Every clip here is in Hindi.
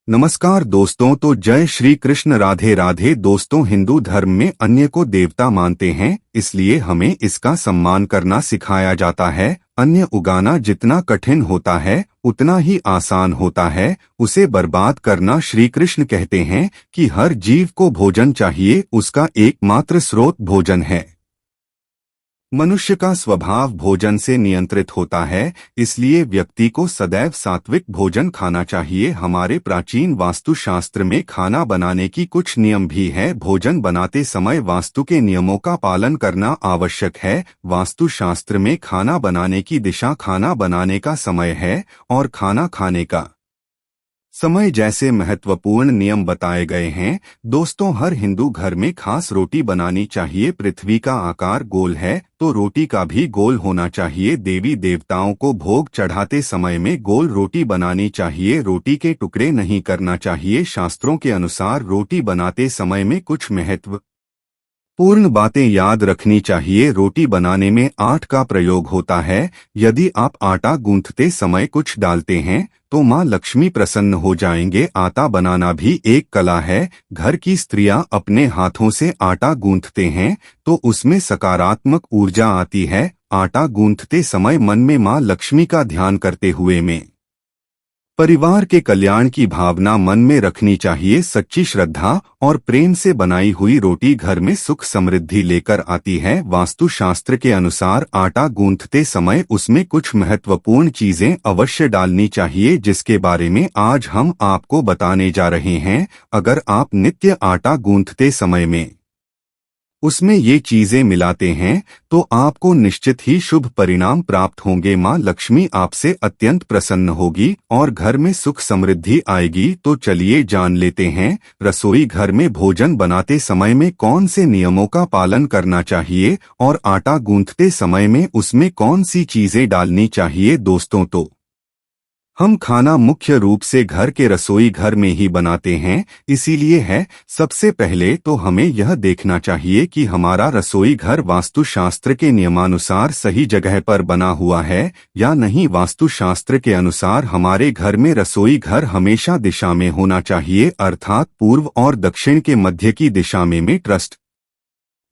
नमस्कार दोस्तों। तो जय श्री कृष्ण, राधे राधे। दोस्तों, हिंदू धर्म में अन्य को देवता मानते हैं, इसलिए हमें इसका सम्मान करना सिखाया जाता है। अन्य उगाना जितना कठिन होता है उतना ही आसान होता है। उसे बर्बाद करना, श्री कृष्ण कहते हैं कि हर जीव को भोजन चाहिए, उसका एकमात्र स्रोत भोजन है। मनुष्य का स्वभाव भोजन से नियंत्रित होता है, इसलिए व्यक्ति को सदैव सात्विक भोजन खाना चाहिए। हमारे प्राचीन वास्तुशास्त्र में खाना बनाने की कुछ नियम भी है। भोजन बनाते समय वास्तु के नियमों का पालन करना आवश्यक है। वास्तुशास्त्र में खाना बनाने की दिशा खाना बनाने का समय है और खाना खाने का समय जैसे महत्वपूर्ण नियम बताए गए हैं। दोस्तों, हर हिंदू घर में खास रोटी बनानी चाहिए। पृथ्वी का आकार गोल है तो रोटी का भी गोल होना चाहिए। देवी देवताओं को भोग चढ़ाते समय में गोल रोटी बनानी चाहिए, रोटी के टुकड़े नहीं करना चाहिए। शास्त्रों के अनुसार रोटी बनाते समय में कुछ महत्व पूर्ण बातें याद रखनी चाहिए। रोटी बनाने में आट का प्रयोग होता है। यदि आप आटा गूंथते समय कुछ डालते हैं तो माँ लक्ष्मी प्रसन्न हो जाएंगे। आटा बनाना भी एक कला है। घर की स्त्रियां अपने हाथों से आटा गूंथते हैं तो उसमें सकारात्मक ऊर्जा आती है। आटा गूंथते समय मन में माँ लक्ष्मी का ध्यान करते हुए में परिवार के कल्याण की भावना मन में रखनी चाहिए। सच्ची श्रद्धा और प्रेम से बनाई हुई रोटी घर में सुख समृद्धि लेकर आती है। वास्तुशास्त्र के अनुसार आटा गूंथते समय उसमें कुछ महत्वपूर्ण चीजें अवश्य डालनी चाहिए, जिसके बारे में आज हम आपको बताने जा रहे हैं। अगर आप नित्य आटा गूंथते समय में उसमें ये चीजें मिलाते हैं तो आपको निश्चित ही शुभ परिणाम प्राप्त होंगे। माँ लक्ष्मी आपसे अत्यंत प्रसन्न होगी और घर में सुख समृद्धि आएगी। तो चलिए जान लेते हैं, रसोई घर में भोजन बनाते समय में कौन से नियमों का पालन करना चाहिए और आटा गूंथते समय में उसमें कौन सी चीजें डालनी चाहिए। दोस्तों, तो हम खाना मुख्य रूप से घर के रसोई घर में ही बनाते हैं, इसीलिए है सबसे पहले तो हमें यह देखना चाहिए कि हमारा रसोई घर वास्तुशास्त्र के नियमानुसार सही जगह पर बना हुआ है या नहीं। वास्तुशास्त्र के अनुसार हमारे घर में रसोई घर हमेशा दिशा में होना चाहिए, अर्थात पूर्व और दक्षिण के मध्य की दिशा में ट्रस्ट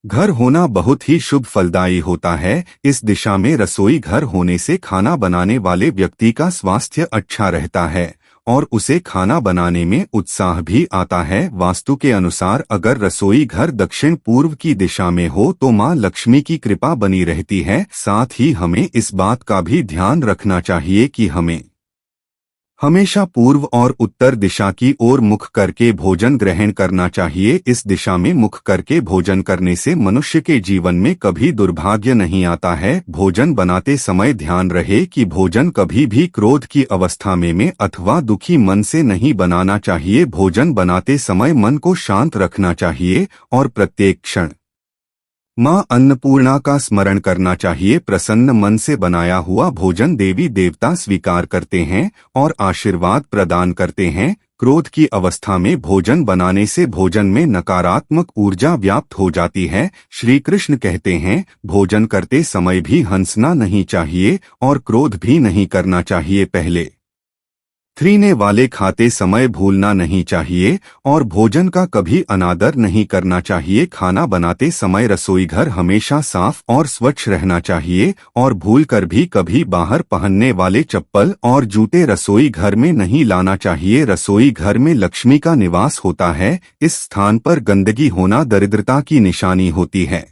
घर होना बहुत ही शुभ फलदायी होता है। इस दिशा में रसोई घर होने से खाना बनाने वाले व्यक्ति का स्वास्थ्य अच्छा रहता है और उसे खाना बनाने में उत्साह भी आता है। वास्तु के अनुसार अगर रसोई घर दक्षिण पूर्व की दिशा में हो तो माँ लक्ष्मी की कृपा बनी रहती है। साथ ही हमें इस बात का भी ध्यान रखना चाहिए कि हमें हमेशा पूर्व और उत्तर दिशा की ओर मुख करके भोजन ग्रहण करना चाहिए। इस दिशा में मुख करके भोजन करने से मनुष्य के जीवन में कभी दुर्भाग्य नहीं आता है। भोजन बनाते समय ध्यान रहे कि भोजन कभी भी क्रोध की अवस्था में अथवा दुखी मन से नहीं बनाना चाहिए। भोजन बनाते समय मन को शांत रखना चाहिए और प्रत्येक क्षण माँ अन्नपूर्णा का स्मरण करना चाहिए। प्रसन्न मन से बनाया हुआ भोजन देवी देवता स्वीकार करते हैं और आशीर्वाद प्रदान करते हैं। क्रोध की अवस्था में भोजन बनाने से भोजन में नकारात्मक ऊर्जा व्याप्त हो जाती है। श्री कृष्ण कहते हैं, भोजन करते समय भी हंसना नहीं चाहिए और क्रोध भी नहीं करना चाहिए। पहले थ्रीने वाले खाते समय भूलना नहीं चाहिए और भोजन का कभी अनादर नहीं करना चाहिए। खाना बनाते समय रसोई घर हमेशा साफ और स्वच्छ रहना चाहिए और भूलकर भी कभी बाहर पहनने वाले चप्पल और जूते रसोई घर में नहीं लाना चाहिए। रसोई घर में लक्ष्मी का निवास होता है। इस स्थान पर गंदगी होना दरिद्रता की निशानी होती है,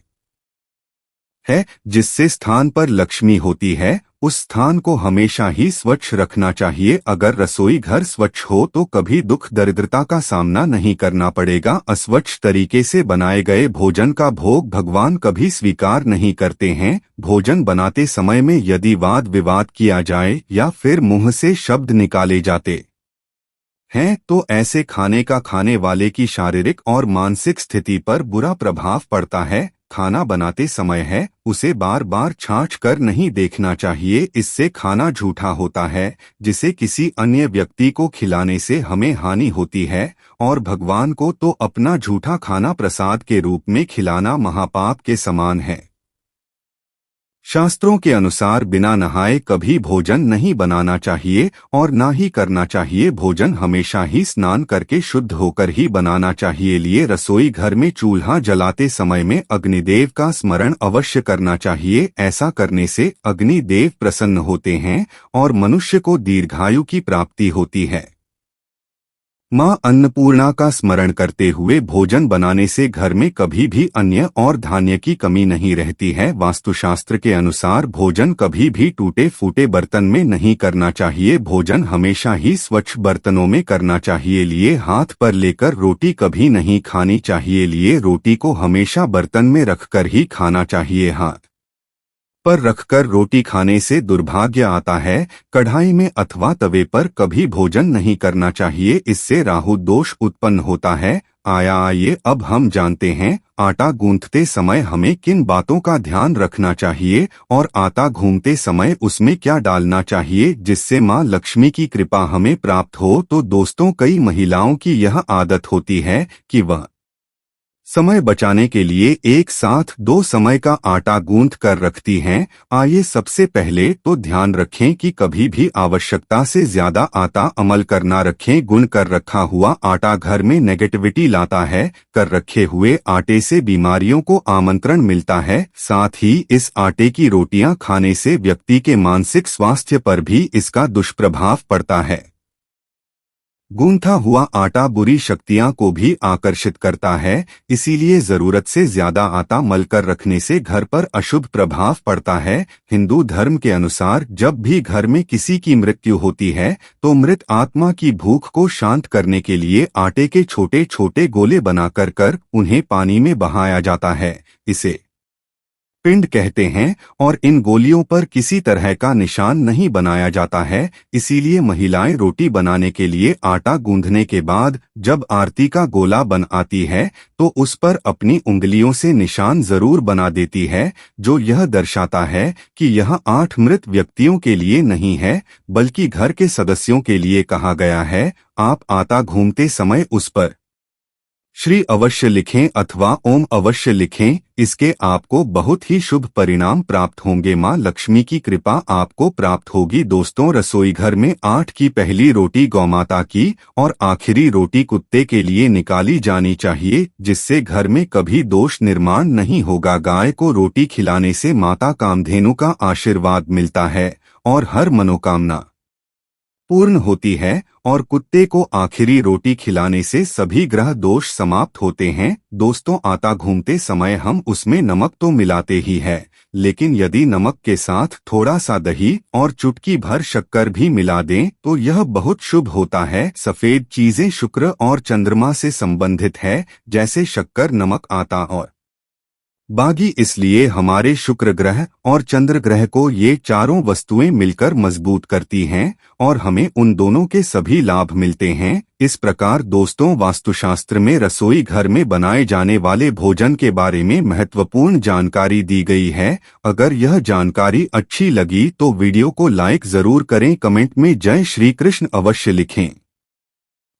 जिससे स्थान पर लक्ष्मी होती है उस स्थान को हमेशा ही स्वच्छ रखना चाहिए। अगर रसोई घर स्वच्छ हो तो कभी दुख दरिद्रता का सामना नहीं करना पड़ेगा। अस्वच्छ तरीके से बनाए गए भोजन का भोग भगवान कभी स्वीकार नहीं करते हैं। भोजन बनाते समय में यदि वाद विवाद किया जाए या फिर मुंह से शब्द निकाले जाते हैं तो ऐसे खाने का खाने वाले की शारीरिक और मानसिक स्थिति पर बुरा प्रभाव पड़ता है। खाना बनाते समय है उसे बार बार छांट कर नहीं देखना चाहिए, इससे खाना झूठा होता है जिसे किसी अन्य व्यक्ति को खिलाने से हमें हानि होती है और भगवान को तो अपना झूठा खाना प्रसाद के रूप में खिलाना महापाप के समान है। शास्त्रों के अनुसार बिना नहाए कभी भोजन नहीं बनाना चाहिए और ना ही करना चाहिए। भोजन हमेशा ही स्नान करके शुद्ध होकर ही बनाना चाहिए। लिए रसोई घर में चूल्हा जलाते समय में अग्निदेव का स्मरण अवश्य करना चाहिए। ऐसा करने से अग्निदेव प्रसन्न होते हैं और मनुष्य को दीर्घायु की प्राप्ति होती है। माँ अन्नपूर्णा का स्मरण करते हुए भोजन बनाने से घर में कभी भी अन्न और धान्य की कमी नहीं रहती है। वास्तुशास्त्र के अनुसार भोजन कभी भी टूटे फूटे बर्तन में नहीं करना चाहिए। भोजन हमेशा ही स्वच्छ बर्तनों में करना चाहिए। लिए हाथ पर लेकर रोटी कभी नहीं खानी चाहिए। लिए रोटी को हमेशा बर्तन में रखकर ही खाना चाहिए। हाथ पर रखकर रोटी खाने से दुर्भाग्य आता है। कढ़ाई में अथवा तवे पर कभी भोजन नहीं करना चाहिए, इससे राहु दोष उत्पन्न होता है। आइए अब हम जानते हैं आटा गूंथते समय हमें किन बातों का ध्यान रखना चाहिए और आटा गूंथते समय उसमें क्या डालना चाहिए जिससे माँ लक्ष्मी की कृपा हमें प्राप्त हो। तो दोस्तों, कई महिलाओं की यह आदत होती है कि वह समय बचाने के लिए एक साथ दो समय का आटा गूंथ कर रखती हैं। आइए सबसे पहले तो ध्यान रखें कि कभी भी आवश्यकता से ज्यादा आटा अमल कर ना रखें। गुण कर रखा हुआ आटा घर में नेगेटिविटी लाता है। कर रखे हुए आटे से बीमारियों को आमंत्रण मिलता है। साथ ही इस आटे की रोटियां खाने से व्यक्ति के मानसिक स्वास्थ्य पर भी इसका दुष्प्रभाव पड़ता है। गूंथा हुआ आटा बुरी शक्तियां को भी आकर्षित करता है, इसीलिए जरूरत से ज्यादा आटा मलकर रखने से घर पर अशुभ प्रभाव पड़ता है। हिंदू धर्म के अनुसार जब भी घर में किसी की मृत्यु होती है तो मृत आत्मा की भूख को शांत करने के लिए आटे के छोटे छोटे गोले बनाकर उन्हें पानी में बहाया जाता है। इसे पिंड कहते हैं और इन गोलियों पर किसी तरह का निशान नहीं बनाया जाता है। इसीलिए महिलाएं रोटी बनाने के लिए आटा गूंथने के बाद जब आरती का गोला बन आती है तो उस पर अपनी उंगलियों से निशान जरूर बना देती है, जो यह दर्शाता है कि यह 8 मृत व्यक्तियों के लिए नहीं है बल्कि घर के सदस्यों के लिए कहा गया है। आप आटा गूंथते समय उस पर श्री अवश्य लिखें अथवा ओम अवश्य लिखें, इसके आपको बहुत ही शुभ परिणाम प्राप्त होंगे। माँ लक्ष्मी की कृपा आपको प्राप्त होगी। दोस्तों, रसोई घर में 8 की पहली रोटी गौमाता की और आखिरी रोटी कुत्ते के लिए निकाली जानी चाहिए, जिससे घर में कभी दोष निर्माण नहीं होगा। गाय को रोटी खिलाने से माता कामधेनु का आशीर्वाद मिलता है और हर मनोकामना पूर्ण होती है और कुत्ते को आखिरी रोटी खिलाने से सभी ग्रह दोष समाप्त होते हैं। दोस्तों, आटा गूंथते समय हम उसमें नमक तो मिलाते ही है, लेकिन यदि नमक के साथ थोड़ा सा दही और चुटकी भर शक्कर भी मिला दें तो यह बहुत शुभ होता है। सफेद चीजें शुक्र और चंद्रमा से संबंधित है, जैसे शक्कर, नमक, आटा और बागी। इसलिए हमारे शुक्र ग्रह और चंद्र ग्रह को ये चारों वस्तुएं मिलकर मजबूत करती हैं और हमें उन दोनों के सभी लाभ मिलते हैं। इस प्रकार दोस्तों, वास्तुशास्त्र में रसोई घर में बनाए जाने वाले भोजन के बारे में महत्वपूर्ण जानकारी दी गई है। अगर यह जानकारी अच्छी लगी तो वीडियो को लाइक जरूर करें, कमेंट में जय श्री कृष्ण अवश्य लिखें,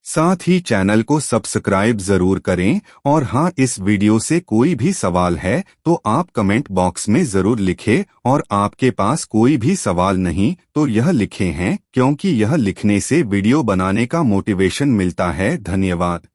साथ ही चैनल को सब्सक्राइब जरूर करें। और हाँ, इस वीडियो से कोई भी सवाल है तो आप कमेंट बॉक्स में जरूर लिखें, और आपके पास कोई भी सवाल नहीं तो यह लिखे हैं, क्योंकि यह लिखने से वीडियो बनाने का मोटिवेशन मिलता है। धन्यवाद।